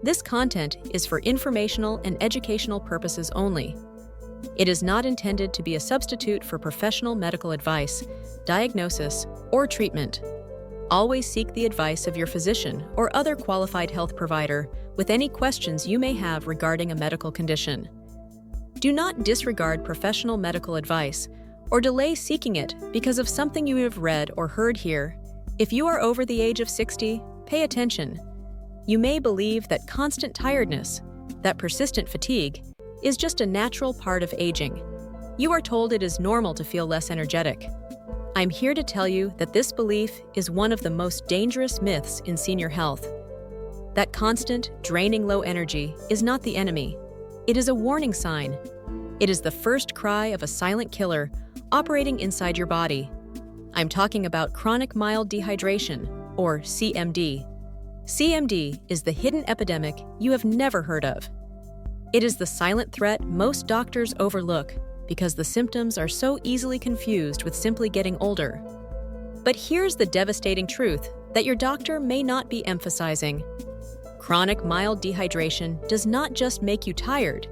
This content is for informational and educational purposes only. It is not intended to be a substitute for professional medical advice, diagnosis, or treatment. Always seek the advice of your physician or other qualified health provider with any questions you may have regarding a medical condition. Do not disregard professional medical advice or delay seeking it because of something you have read or heard here. If you are over the age of 60, pay attention. You may believe that constant tiredness, that persistent fatigue, is just a natural part of aging. You are told it is normal to feel less energetic. I'm here to tell you that this belief is one of the most dangerous myths in senior health. That constant, draining low energy is not the enemy. It is a warning sign. It is the first cry of a silent killer operating inside your body. I'm talking about chronic mild dehydration, or CMD. CMD is the hidden epidemic you have never heard of. It is the silent threat most doctors overlook because the symptoms are so easily confused with simply getting older. But here's the devastating truth that your doctor may not be emphasizing. Chronic mild dehydration does not just make you tired.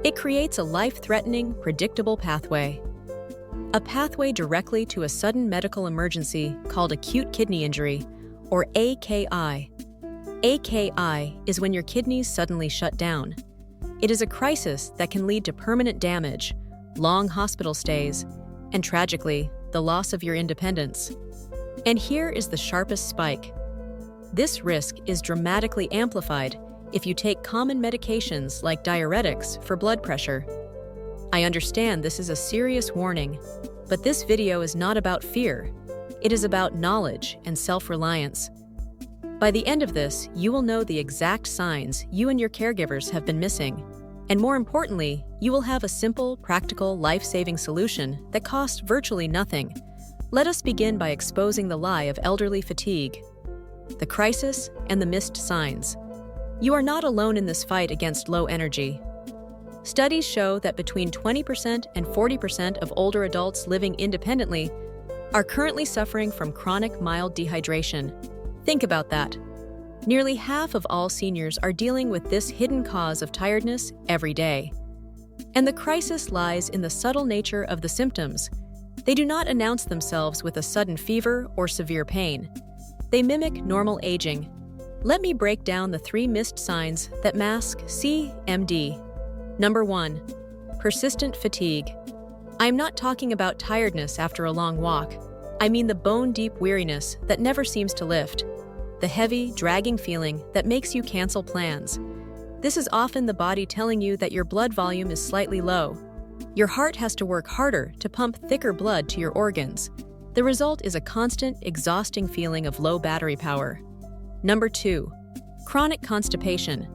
It creates a life-threatening, predictable pathway. A pathway directly to a sudden medical emergency called acute kidney injury, or AKI. AKI is when your kidneys suddenly shut down. It is a crisis that can lead to permanent damage, long hospital stays, and tragically, the loss of your independence. And here is the sharpest spike. This risk is dramatically amplified if you take common medications like diuretics for blood pressure. I understand this is a serious warning, but this video is not about fear. It is about knowledge and self-reliance. By the end of this, you will know the exact signs you and your caregivers have been missing. And more importantly, you will have a simple, practical, life-saving solution that costs virtually nothing. Let us begin by exposing the lie of elderly fatigue, the crisis, and the missed signs. You are not alone in this fight against low energy. Studies show that between 20% and 40% of older adults living independently are currently suffering from chronic mild dehydration. Think about that. Nearly half of all seniors are dealing with this hidden cause of tiredness every day. And the crisis lies in the subtle nature of the symptoms. They do not announce themselves with a sudden fever or severe pain. They mimic normal aging. Let me break down the 3 missed signs that mask CMD. Number 1. Persistent fatigue. I'm not talking about tiredness after a long walk. I mean the bone-deep weariness that never seems to lift. The heavy, dragging feeling that makes you cancel plans. This is often the body telling you that your blood volume is slightly low. Your heart has to work harder to pump thicker blood to your organs. The result is a constant, exhausting feeling of low battery power. Number 2. Chronic constipation.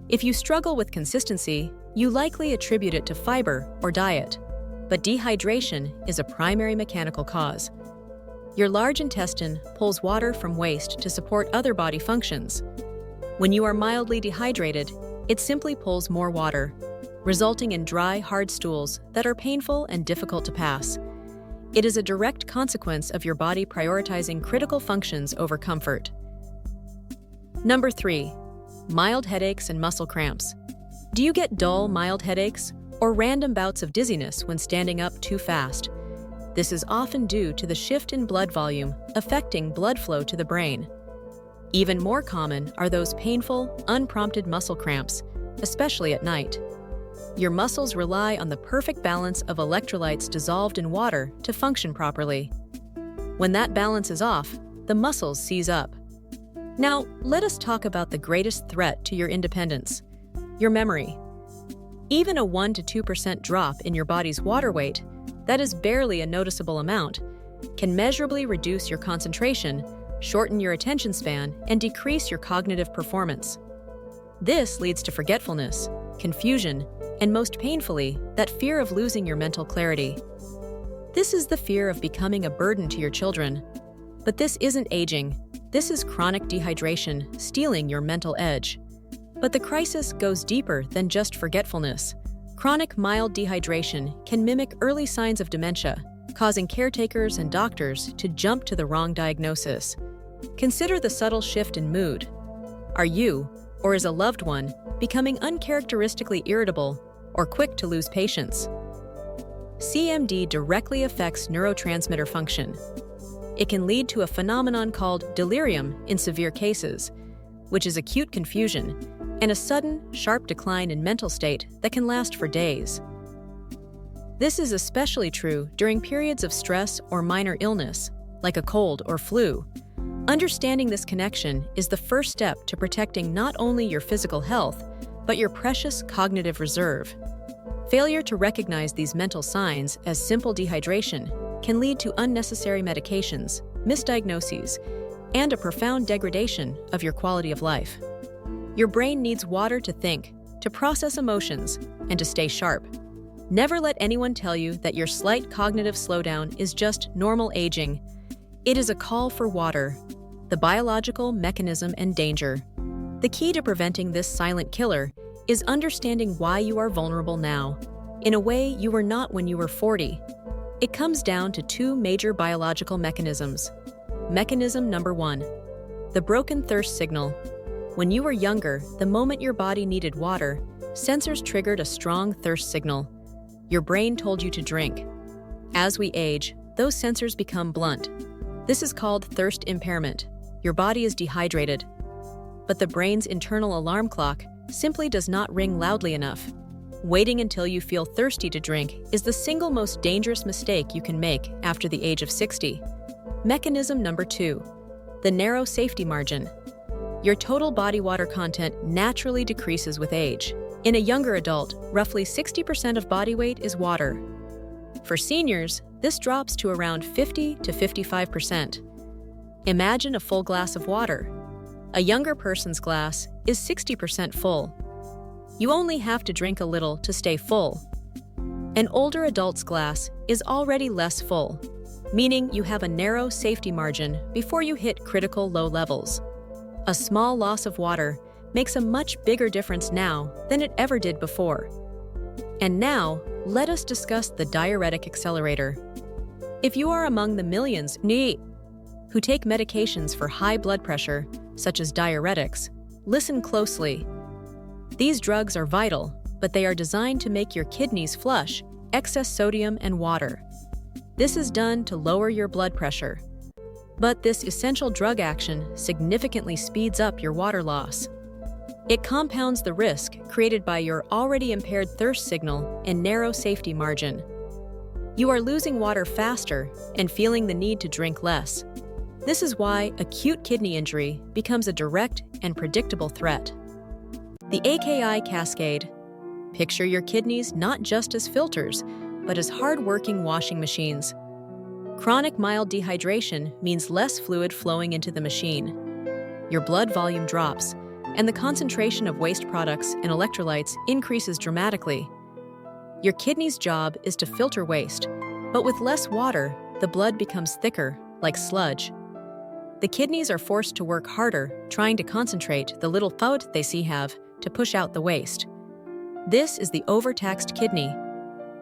If you struggle with consistency, you likely attribute it to fiber or diet. But dehydration is a primary mechanical cause. Your large intestine pulls water from waste to support other body functions. When you are mildly dehydrated, it simply pulls more water, resulting in dry, hard stools that are painful and difficult to pass. It is a direct consequence of your body prioritizing critical functions over comfort. Number 3. Mild headaches and muscle cramps. Do you get dull, mild headaches or random bouts of dizziness when standing up too fast? This is often due to the shift in blood volume affecting blood flow to the brain. Even more common are those painful, unprompted muscle cramps, especially at night. Your muscles rely on the perfect balance of electrolytes dissolved in water to function properly. When that balance is off, the muscles seize up. Now, let us talk about the greatest threat to your independence: your memory. Even a 1 to 2% drop in your body's water weight, that is barely a noticeable amount, can measurably reduce your concentration, shorten your attention span, and decrease your cognitive performance. This leads to forgetfulness, confusion, and most painfully, that fear of losing your mental clarity. This is the fear of becoming a burden to your children. But this isn't aging. This is chronic dehydration stealing your mental edge. But the crisis goes deeper than just forgetfulness. Chronic mild dehydration can mimic early signs of dementia, causing caretakers and doctors to jump to the wrong diagnosis. Consider the subtle shift in mood. Are you, Or is a loved one becoming uncharacteristically irritable or quick to lose patience? CMD directly affects neurotransmitter function. It can lead to a phenomenon called delirium in severe cases, which is acute confusion and a sudden, sharp decline in mental state that can last for days. This is especially true during periods of stress or minor illness, like a cold or flu. Understanding this connection is the first step to protecting not only your physical health, but your precious cognitive reserve. Failure to recognize these mental signs as simple dehydration can lead to unnecessary medications, misdiagnoses, and a profound degradation of your quality of life. Your brain needs water to think, to process emotions, and to stay sharp. Never let anyone tell you that your slight cognitive slowdown is just normal aging. It is a call for water, the biological mechanism and danger. The key to preventing this silent killer is understanding why you are vulnerable now, in a way you were not when you were 40. It comes down to two major biological mechanisms. Mechanism number 1, the broken thirst signal. When you were younger, the moment your body needed water, sensors triggered a strong thirst signal. Your brain told you to drink. As we age, those sensors become blunt. This is called thirst impairment. Your body is dehydrated. But the brain's internal alarm clock simply does not ring loudly enough. Waiting until you feel thirsty to drink is the single most dangerous mistake you can make after the age of 60. Mechanism number 2, the narrow safety margin. Your total body water content naturally decreases with age. In a younger adult, roughly 60% of body weight is water. For seniors, this drops to around 50 to 55%. Imagine a full glass of water. A younger person's glass is 60% full. You only have to drink a little to stay full. An older adult's glass is already less full, meaning you have a narrow safety margin before you hit critical low levels. A small loss of water makes a much bigger difference now than it ever did before. And now, let us discuss the diuretic accelerator. If you are among the millions who take medications for high blood pressure, such as diuretics, listen closely. These drugs are vital, but they are designed to make your kidneys flush excess sodium and water. This is done to lower your blood pressure. But this essential drug action significantly speeds up your water loss. It compounds the risk created by your already impaired thirst signal and narrow safety margin. You are losing water faster and feeling the need to drink less. This is why acute kidney injury becomes a direct and predictable threat. The AKI cascade. Picture your kidneys not just as filters, but as hard-working washing machines. Chronic mild dehydration means less fluid flowing into the machine. Your blood volume drops, and the concentration of waste products and electrolytes increases dramatically. Your kidney's job is to filter waste, but with less water, the blood becomes thicker, like sludge. The kidneys are forced to work harder, trying to concentrate the little fluid they have to push out the waste. This is the overtaxed kidney.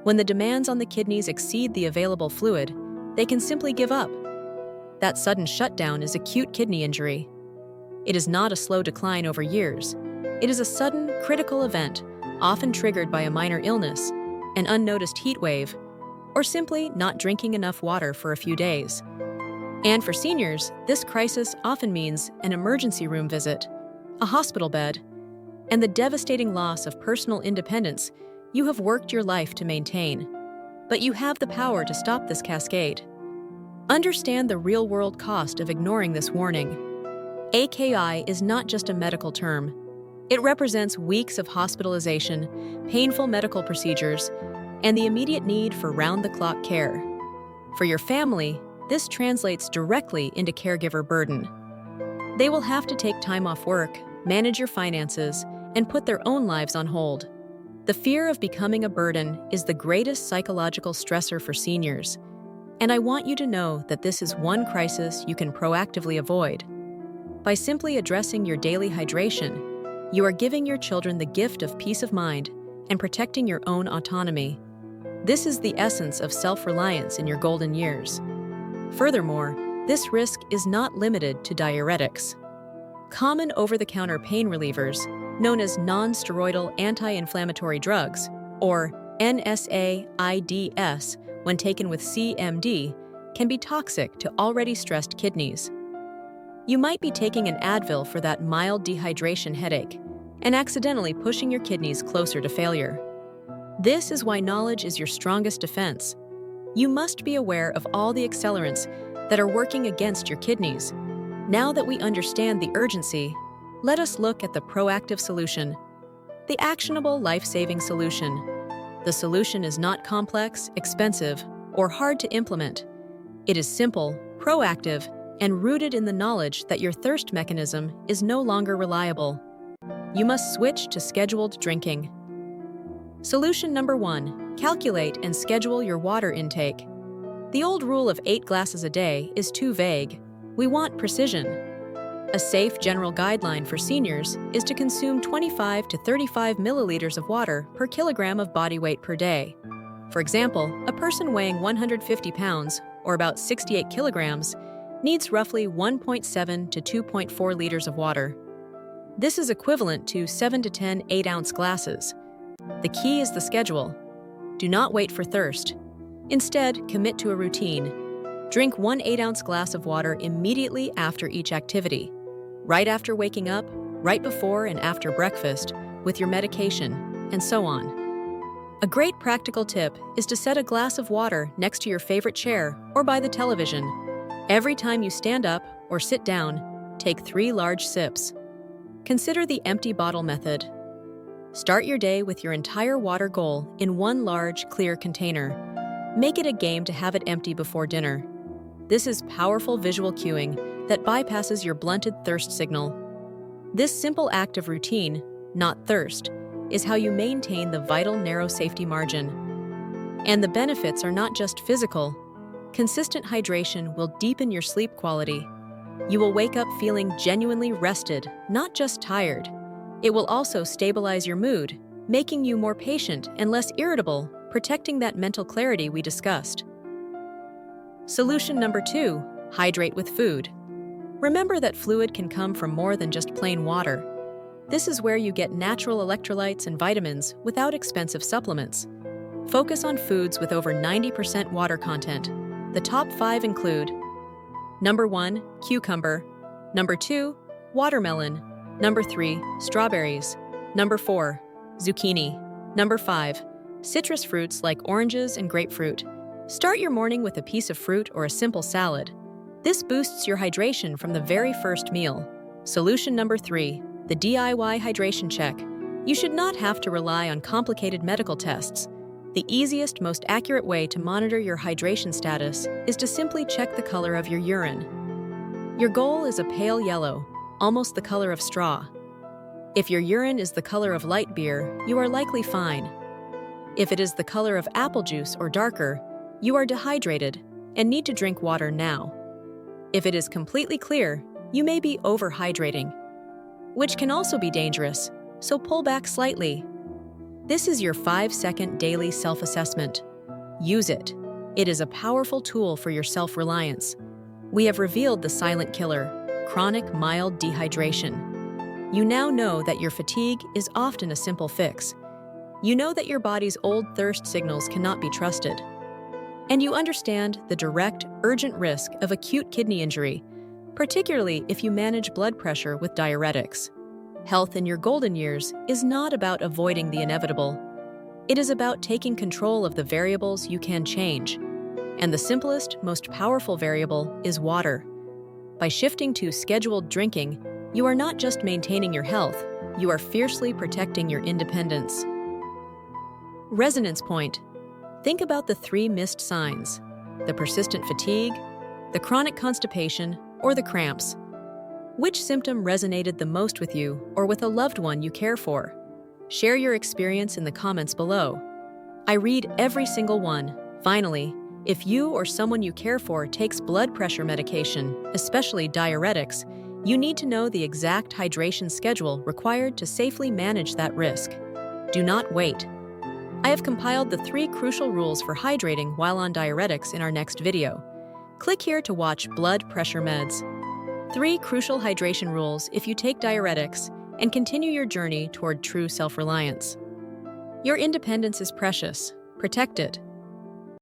When the demands on the kidneys exceed the available fluid, they can simply give up. That sudden shutdown is acute kidney injury. It is not a slow decline over years. It is a sudden, critical event, often triggered by a minor illness, an unnoticed heat wave, or simply not drinking enough water for a few days. And for seniors, this crisis often means an emergency room visit, a hospital bed, and the devastating loss of personal independence you have worked your life to maintain. But you have the power to stop this cascade. Understand the real-world cost of ignoring this warning. AKI is not just a medical term. It represents weeks of hospitalization, painful medical procedures, and the immediate need for round-the-clock care. For your family, this translates directly into caregiver burden. They will have to take time off work, manage your finances, and put their own lives on hold. The fear of becoming a burden is the greatest psychological stressor for seniors, and I want you to know that this is one crisis you can proactively avoid. By simply addressing your daily hydration, you are giving your children the gift of peace of mind and protecting your own autonomy. This is the essence of self-reliance in your golden years. Furthermore, this risk is not limited to diuretics. Common over-the-counter pain relievers, known as non-steroidal anti-inflammatory drugs, or NSAIDs, when taken with CMD, can be toxic to already stressed kidneys. You might be taking an Advil for that mild dehydration headache and accidentally pushing your kidneys closer to failure. This is why knowledge is your strongest defense. You must be aware of all the accelerants that are working against your kidneys. Now that we understand the urgency, let us look at the proactive solution, the actionable life-saving solution. The solution is not complex, expensive, or hard to implement. It is simple, proactive, and rooted in the knowledge that your thirst mechanism is no longer reliable. You must switch to scheduled drinking. Solution number 1, calculate and schedule your water intake. The old rule of 8 glasses a day is too vague. We want precision. A safe general guideline for seniors is to consume 25 to 35 milliliters of water per kilogram of body weight per day. For example, a person weighing 150 pounds, or about 68 kilograms, needs roughly 1.7 to 2.4 liters of water. This is equivalent to 7 to 10 8-ounce glasses. The key is the schedule. Do not wait for thirst. Instead, commit to a routine. Drink 1 8-ounce glass of water immediately after each activity, right after waking up, right before and after breakfast, with your medication, and so on. A great practical tip is to set a glass of water next to your favorite chair or by the television. Every time you stand up or sit down, take 3 large sips. Consider the empty bottle method. Start your day with your entire water goal in one large, clear container. Make it a game to have it empty before dinner. This is powerful visual cueing that bypasses your blunted thirst signal. This simple act of routine, not thirst, is how you maintain the vital narrow safety margin. And the benefits are not just physical. Consistent hydration will deepen your sleep quality. You will wake up feeling genuinely rested, not just tired. It will also stabilize your mood, making you more patient and less irritable, protecting that mental clarity we discussed. Solution number 2, hydrate with food. Remember that fluid can come from more than just plain water. This is where you get natural electrolytes and vitamins without expensive supplements. Focus on foods with over 90% water content. The top 5 include: Number 1, cucumber. Number 2, watermelon. Number 3, strawberries. Number 4, zucchini. Number 5, citrus fruits like oranges and grapefruit. Start your morning with a piece of fruit or a simple salad. This boosts your hydration from the very first meal. Solution number 3, the DIY hydration check. You should not have to rely on complicated medical tests. The easiest, most accurate way to monitor your hydration status is to simply check the color of your urine. Your goal is a pale yellow, almost the color of straw. If your urine is the color of light beer, you are likely fine. If it is the color of apple juice or darker, you are dehydrated and need to drink water now. If it is completely clear, you may be overhydrating, which can also be dangerous, so pull back slightly. This is your 5-second daily self-assessment. Use it. It is a powerful tool for your self-reliance. We have revealed the silent killer, chronic mild dehydration. You now know that your fatigue is often a simple fix. You know that your body's old thirst signals cannot be trusted. And you understand the direct, urgent risk of acute kidney injury, particularly if you manage blood pressure with diuretics. Health in your golden years is not about avoiding the inevitable. It is about taking control of the variables you can change. And the simplest, most powerful variable is water. By shifting to scheduled drinking, you are not just maintaining your health, you are fiercely protecting your independence. Resonance point. Think about the 3 missed signs: the persistent fatigue, the chronic constipation, or the cramps. Which symptom resonated the most with you or with a loved one you care for? Share your experience in the comments below. I read every single one. Finally, if you or someone you care for takes blood pressure medication, especially diuretics, you need to know the exact hydration schedule required to safely manage that risk. Do not wait. I have compiled the 3 crucial rules for hydrating while on diuretics in our next video. Click here to watch blood pressure meds. 3 crucial hydration rules if you take diuretics and continue your journey toward true self-reliance. Your independence is precious. Protect it.